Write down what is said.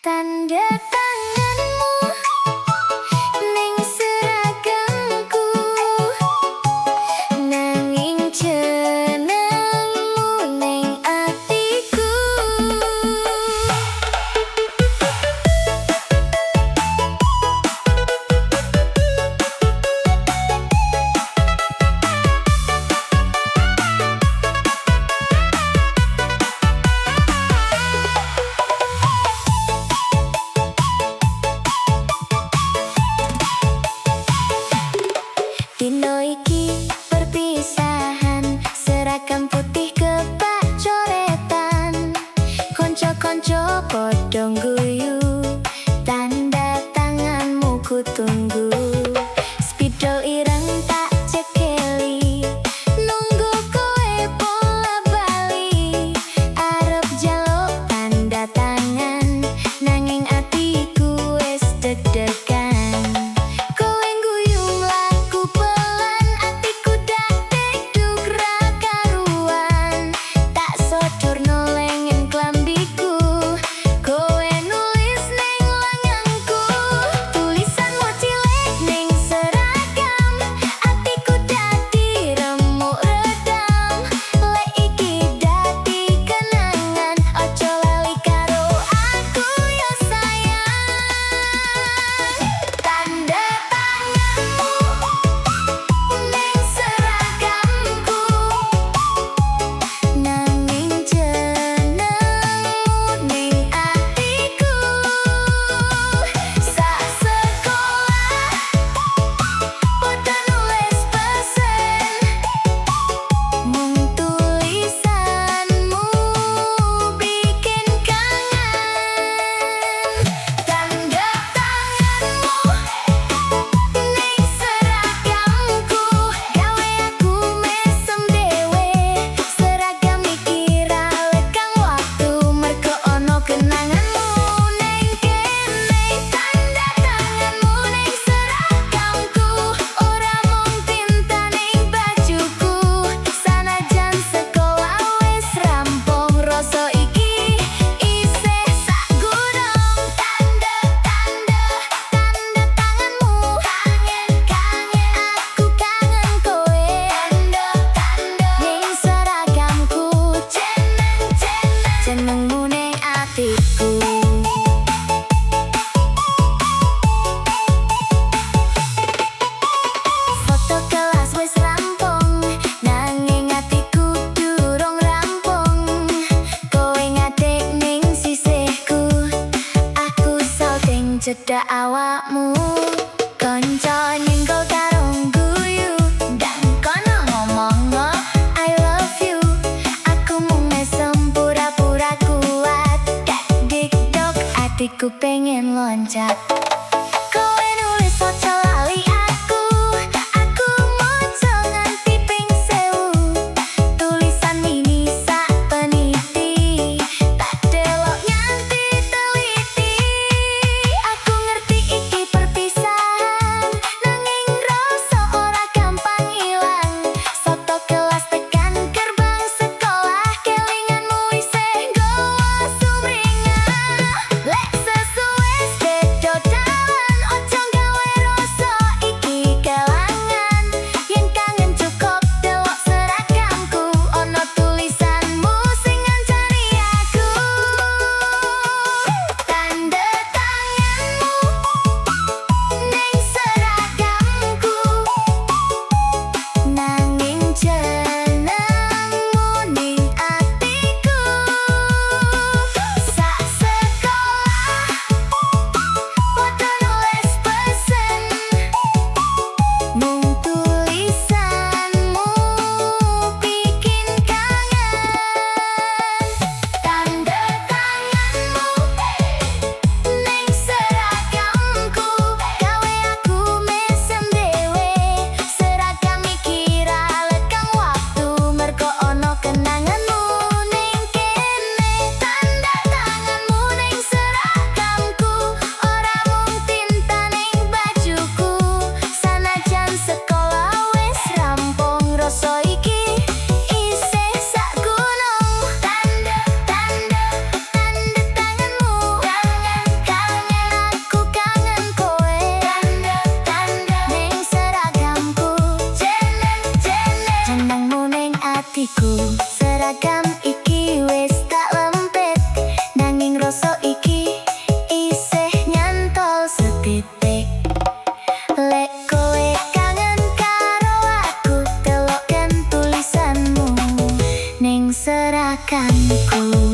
Tanda tanganmu ning seragamku, nanging jenengmu ning atiku. Dino iki perpisahan, seragam putih kebak coretan. Konco-konco padha ngguyu, tanda tanganmu ku tunggu. Spidol ireng tak cekeli, nunggu kowe bola bali. Arep jaluk tanda tangan, nanging atiku wis deg-degan. Jenengmu ning atiku. Foto kelas wis rampung, nanging atiku durung rampung. Kowe ngadek ning sisihku, aku salting cedak awakmu. Konco nyenggol karo ngguyu, dan kono ngomong I love you. Aku mung mesem pura-pura kuat, dik-dik-dok atiku pengen loncat. Kowe nulis ojo lali aku moco nganti ping 1000. Tulisan mini sak peniti, tak delok nganti teliti. Aku ngerti iki perpisahan, nanging rasa ora gampang ilang. Soto kelas tekan gerbang sekolah, kelinganmu isih nggawa sumringah. Lek sesuwes beda masakanku.